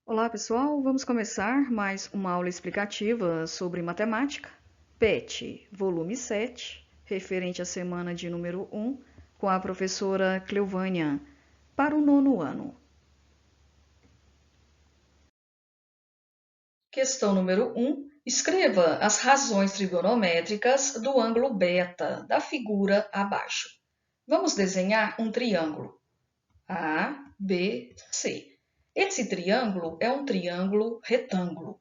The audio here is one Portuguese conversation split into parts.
Olá, pessoal. Vamos começar mais uma aula explicativa sobre matemática, PET, volume 7, referente à semana de número 1, com a professora Cleovânia, para o 9º ano. Questão número 1. Escreva as razões trigonométricas do ângulo beta da figura abaixo. Vamos desenhar um triângulo A, B, C. Esse triângulo é um triângulo retângulo.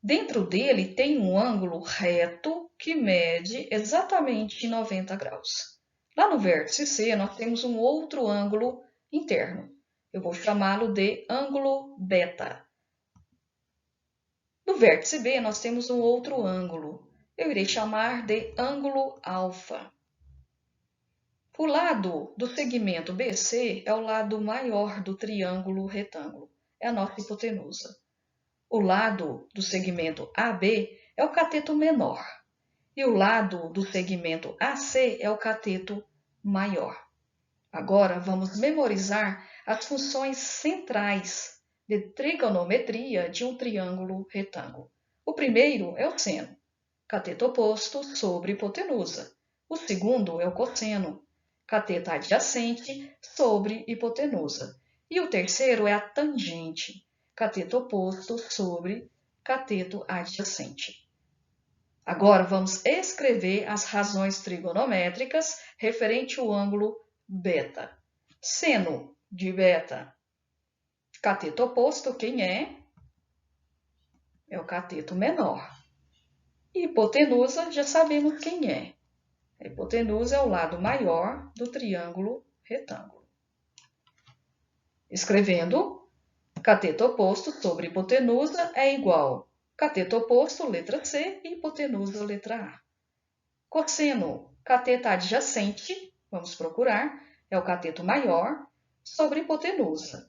Dentro dele tem um ângulo reto que mede exatamente 90 graus. Lá no vértice C, nós temos um outro ângulo interno. Eu vou chamá-lo de ângulo beta. No vértice B, nós temos um outro ângulo. Eu irei chamar de ângulo alfa. O lado do segmento BC é o lado maior do triângulo retângulo. É a nossa hipotenusa. O lado do segmento AB é o cateto menor e o lado do segmento AC é o cateto maior. Agora vamos memorizar as funções centrais de trigonometria de um triângulo retângulo. O primeiro é o seno, cateto oposto sobre hipotenusa. O segundo é o cosseno, cateto adjacente sobre hipotenusa. E o terceiro é a tangente, cateto oposto sobre cateto adjacente. Agora vamos escrever as razões trigonométricas referente ao ângulo beta. Seno de beta, cateto oposto, quem é? É o cateto menor. Hipotenusa, já sabemos quem é. A hipotenusa é o lado maior do triângulo retângulo. Escrevendo, cateto oposto sobre hipotenusa é igual cateto oposto, letra C, e hipotenusa, letra A. Cosseno, cateto adjacente, vamos procurar, é o cateto maior, sobre hipotenusa.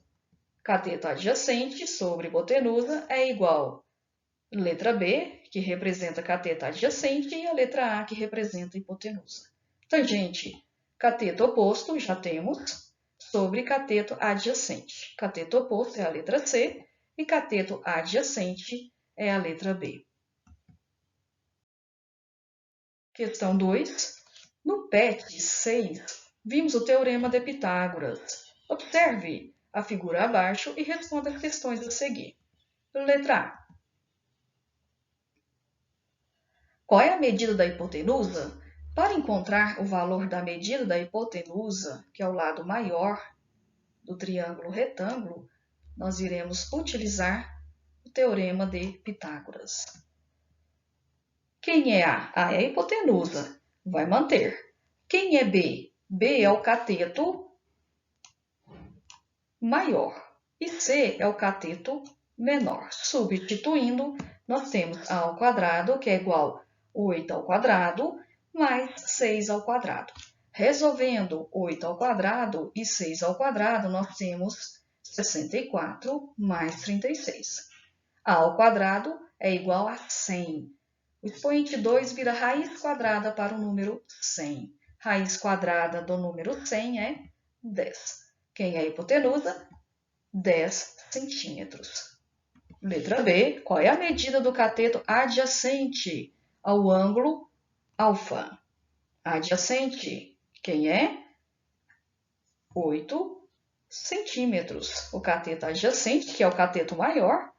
Cateto adjacente sobre hipotenusa é igual letra B, que representa cateto adjacente, e a letra A, que representa hipotenusa. Tangente, cateto oposto, já temos, sobre cateto adjacente. Cateto oposto é a letra C e cateto adjacente é a letra B. Questão 2. No PET 6, vimos o teorema de Pitágoras. Observe a figura abaixo e responda as questões a seguir. Letra A. Qual é a medida da hipotenusa? Para encontrar o valor da medida da hipotenusa, que é o lado maior do triângulo retângulo, nós iremos utilizar o teorema de Pitágoras. Quem é A? A é a hipotenusa, vai manter. Quem é B? B é o cateto maior e C é o cateto menor. Substituindo, nós temos A ao quadrado, que é igual a 8 ao quadrado, mais 6 ao quadrado. Resolvendo 8 ao quadrado e 6 ao quadrado, nós temos 64 mais 36. A ao quadrado é igual a 100. O expoente 2 vira raiz quadrada para o número 100. Raiz quadrada do número 100 é 10. Quem é a hipotenusa? 10 centímetros. Letra B. Qual é a medida do cateto adjacente ao ângulo alfa? Adjacente, quem é? 8 centímetros. O cateto adjacente, que é o cateto maior,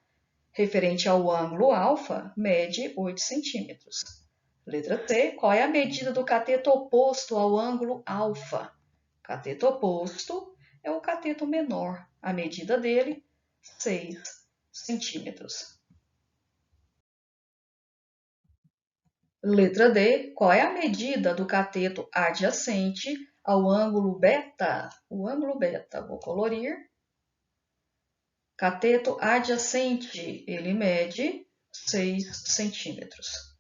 referente ao ângulo alfa, mede 8 centímetros. Letra C. Qual é a medida do cateto oposto ao ângulo alfa? Cateto oposto é o cateto menor. A medida dele, 6 centímetros. Letra D. Qual é a medida do cateto adjacente ao ângulo beta? O ângulo beta, vou colorir. Cateto adjacente, ele mede 6 centímetros.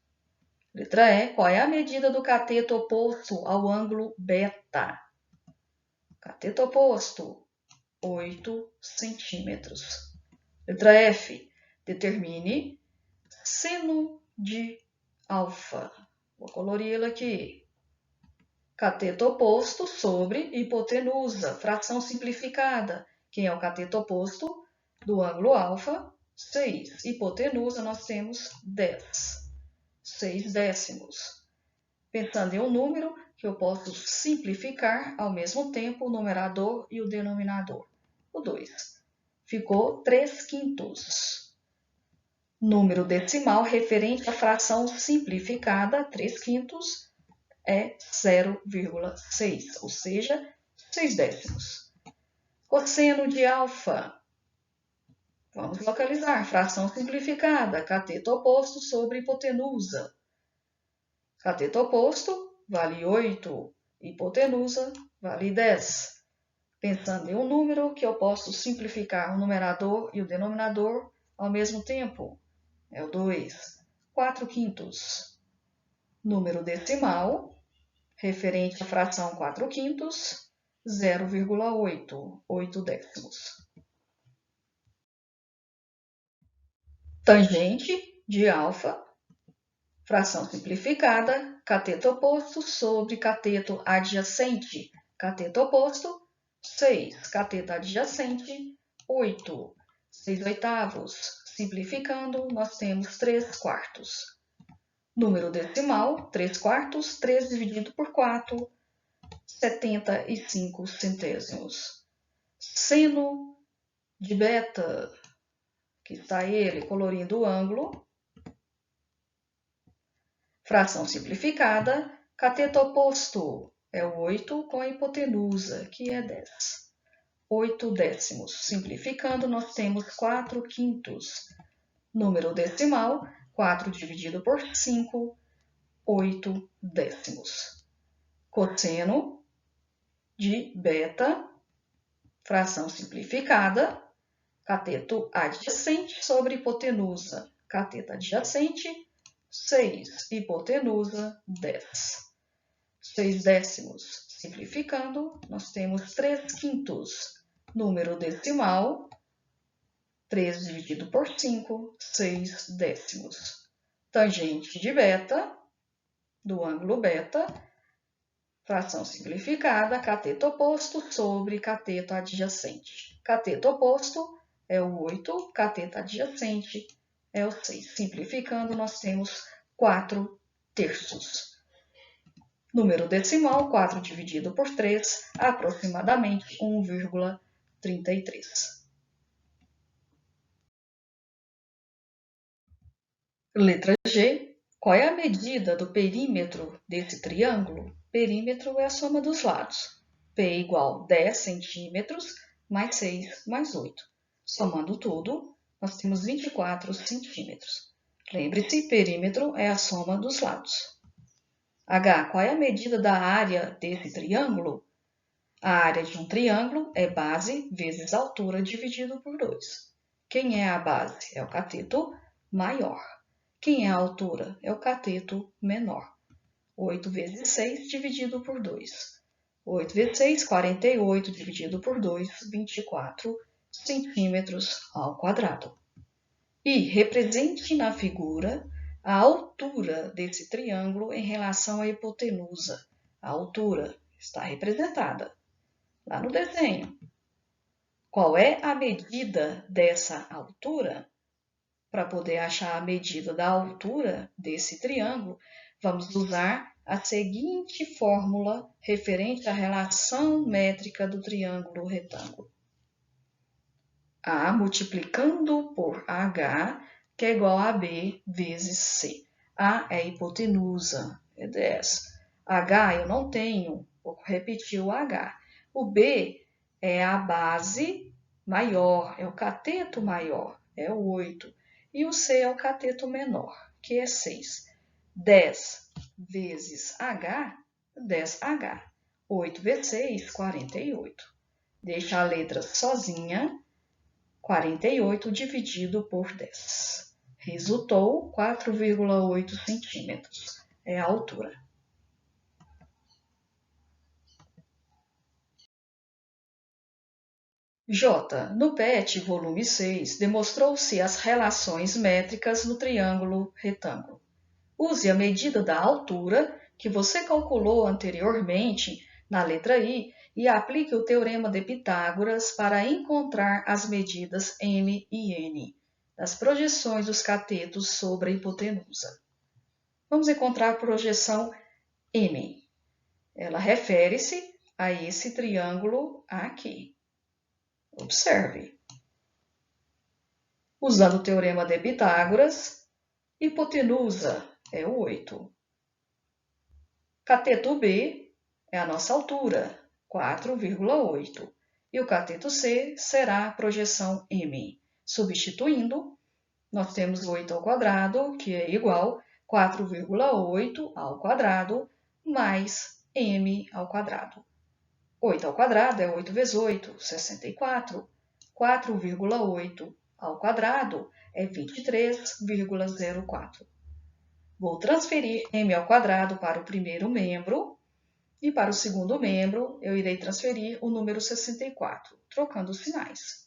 Letra E. Qual é a medida do cateto oposto ao ângulo beta? Cateto oposto, 8 centímetros. Letra F. Determine seno de alfa. Vou colori-la aqui. Cateto oposto sobre hipotenusa, fração simplificada. Quem é o cateto oposto? do ângulo alfa, 6. Hipotenusa, nós temos 10. 6 décimos. Pensando em um número que eu posso simplificar ao mesmo tempo o numerador e o denominador. O 2. Ficou 3/5. Número decimal referente à fração simplificada, 3/5, é 0,6, ou seja, 6 décimos. Cosseno de alfa. Vamos localizar. Fração simplificada, cateto oposto sobre hipotenusa. Cateto oposto vale 8, hipotenusa vale 10. Pensando em um número que eu posso simplificar o numerador e o denominador ao mesmo tempo. É o 2. 4/5. Número decimal, referente à fração 4/5, 0,8, 8 décimos. Tangente de alfa, fração simplificada, cateto oposto sobre cateto adjacente. Cateto oposto, 6. Cateto adjacente, 8. 6/8. Simplificando, nós temos 3/4. Número decimal, 3/4, 3 dividido por 4, 75 centésimos. Seno de beta, que está ele colorindo o ângulo. Fração simplificada, cateto oposto é o 8 com a hipotenusa, que é 10. 8 décimos. Simplificando, nós temos 4/5. Número decimal, 4 dividido por 5, 8 décimos. Cosseno de beta, fração simplificada, cateto adjacente sobre hipotenusa. Cateto adjacente, 6. Hipotenusa, 10. 6 décimos. Simplificando, nós temos 3/5. Número decimal, 3 dividido por 5, 6 décimos. Tangente de beta, do ângulo beta, fração simplificada, cateto oposto sobre cateto adjacente. Cateto oposto é o 8, cateto adjacente é o 6. Simplificando, nós temos 4/3. Número decimal, 4 dividido por 3, aproximadamente 1,33. Letra G. Qual é a medida do perímetro desse triângulo? Perímetro é a soma dos lados. P igual 10 centímetros mais 6 mais 8. Somando tudo, nós temos 24 centímetros. Lembre-se, perímetro é a soma dos lados. H. Qual é a medida da área desse triângulo? A área de um triângulo é base vezes altura dividido por 2. Quem é a base? É o cateto maior. Quem é a altura? É o cateto menor. 8 vezes 6 dividido por 2. 8 vezes 6, 48 dividido por 2, 24 centímetros ao quadrado. E represente na figura a altura desse triângulo em relação à hipotenusa. A altura está representada lá no desenho. Qual é a medida dessa altura? Para poder achar a medida da altura desse triângulo, vamos usar a seguinte fórmula referente à relação métrica do triângulo retângulo. A multiplicando por H, que é igual a B vezes C. A é a hipotenusa, é 10. H eu não tenho, vou repetir o H. O B é a base maior, é o cateto maior, é o 8. E o C é o cateto menor, que é 6. 10 vezes H, 10H. 8 vezes 6, 48. Deixa a letra sozinha. 48 dividido por 10. Resultou 4,8 centímetros. É a altura. J. No PET, volume 6, demonstrou-se as relações métricas no triângulo retângulo. Use a medida da altura que você calculou anteriormente na letra I e aplique o Teorema de Pitágoras para encontrar as medidas m e n das projeções dos catetos sobre a hipotenusa. Vamos encontrar a projeção m. Ela refere-se a esse triângulo aqui. Observe. Usando o Teorema de Pitágoras, hipotenusa é o 8. Cateto B é a nossa altura, 4,8. E o cateto C será a projeção M. Substituindo, nós temos 8 ao quadrado, que é igual a 4,8 ao quadrado, mais M ao quadrado. 8 ao quadrado é 8 vezes 8, 64. 4,8 ao quadrado é 23,04. Vou transferir m ao quadrado para o primeiro membro e para o segundo membro eu irei transferir o número 64, trocando os sinais.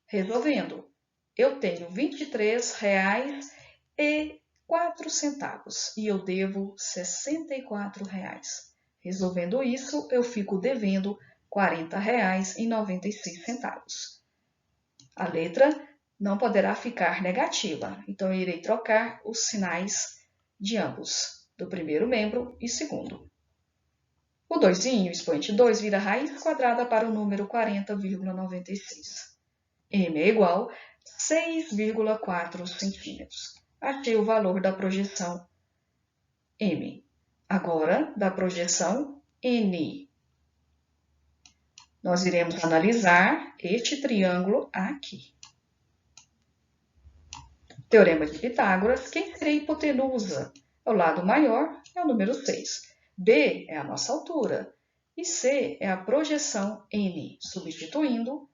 Resolvendo, eu tenho R$ 23,04 e eu devo R$ 64. Resolvendo isso, eu fico devendo R$ 40,96. A letra não poderá ficar negativa, então eu irei trocar os sinais de ambos, do primeiro membro e segundo. O 2, expoente 2, vira raiz quadrada para o número 40,96. M é igual a 6,4 centímetros. Achei o valor da projeção M. Agora, da projeção N. Nós iremos analisar este triângulo aqui. Teorema de Pitágoras, quem seria a hipotenusa? O lado maior é o número 6. B é a nossa altura e C é a projeção N. Substituindo,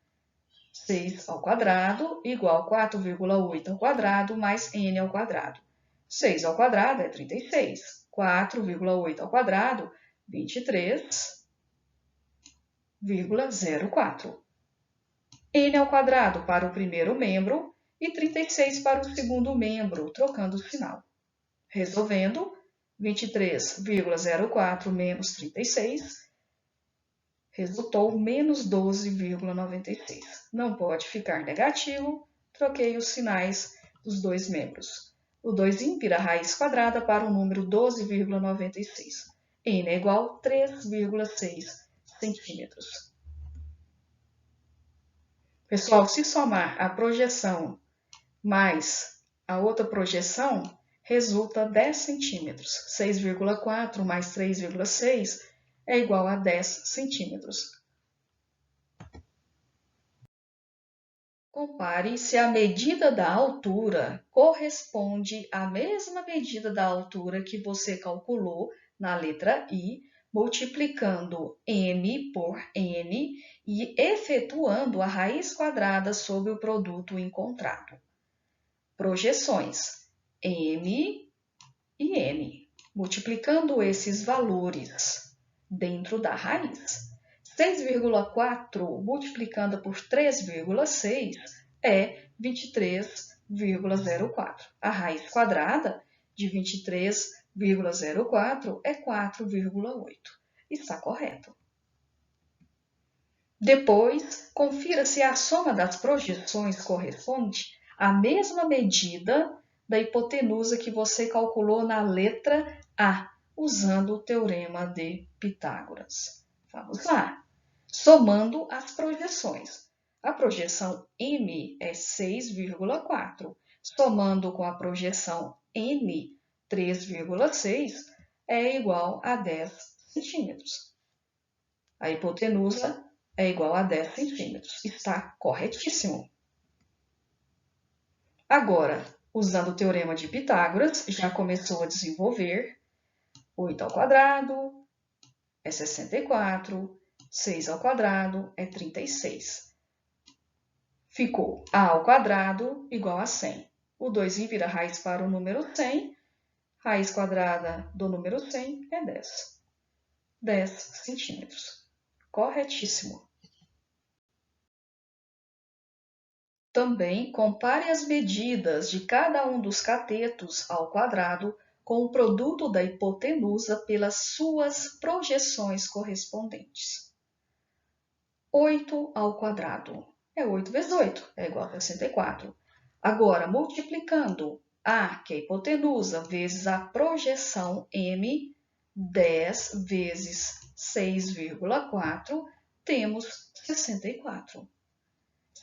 6 ao quadrado igual a 4,8 ao quadrado mais N ao quadrado. 6 ao quadrado é 36. 4,8 ao quadrado, 23,04. N ao quadrado para o primeiro membro e 36 para o segundo membro, trocando o sinal. Resolvendo, 23,04 menos 36 resultou menos 12,96. Não pode ficar negativo, troquei os sinais dos dois membros. O 2 vira raiz quadrada para o número 12,96. N é igual a 3,6 centímetros. Pessoal, se somar a projeção mais a outra projeção, resulta 10 centímetros. 6,4 mais 3,6 é igual a 10 centímetros. Compare se a medida da altura corresponde à mesma medida da altura que você calculou na letra I, multiplicando m por n e efetuando a raiz quadrada sobre o produto encontrado. Projeções m e n, multiplicando esses valores dentro da raiz. 6,4 multiplicando por 3,6 é 23,04. A raiz quadrada de 23,04 é 4,8. Está correto. Depois, confira se a soma das projeções corresponde à mesma medida da hipotenusa que você calculou na letra A, usando o Teorema de Pitágoras. Vamos lá. Somando as projeções. A projeção M é 6,4. Somando com a projeção N, 3,6, é igual a 10 centímetros. A hipotenusa é igual a 10 centímetros. Está corretíssimo. Agora, usando o Teorema de Pitágoras, já começou a desenvolver. 8 ao quadrado é 64. 6 ao quadrado é 36. Ficou a ao quadrado igual a 100. O 2 vira raiz para o número 100. Raiz quadrada do número 100 é 10. 10 centímetros. Corretíssimo. Também compare as medidas de cada um dos catetos ao quadrado com o produto da hipotenusa pelas suas projeções correspondentes. 8 ao quadrado. 8 vezes 8 é igual a 64. Agora, multiplicando A, que é a hipotenusa, vezes a projeção M, 10 vezes 6,4, temos 64.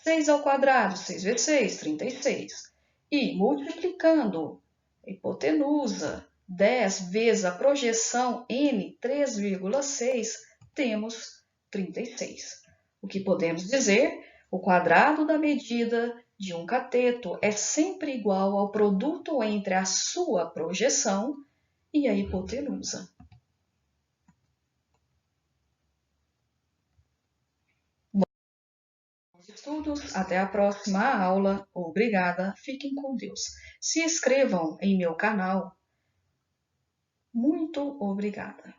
6 ao quadrado, 6 vezes 6, 36. E multiplicando a hipotenusa, 10 vezes a projeção N, 3,6, temos 36. O que podemos dizer? O quadrado da medida de um cateto é sempre igual ao produto entre a sua projeção e a hipotenusa. Estudos, até a próxima aula. Obrigada, fiquem com Deus. Se inscrevam em meu canal. Muito obrigada.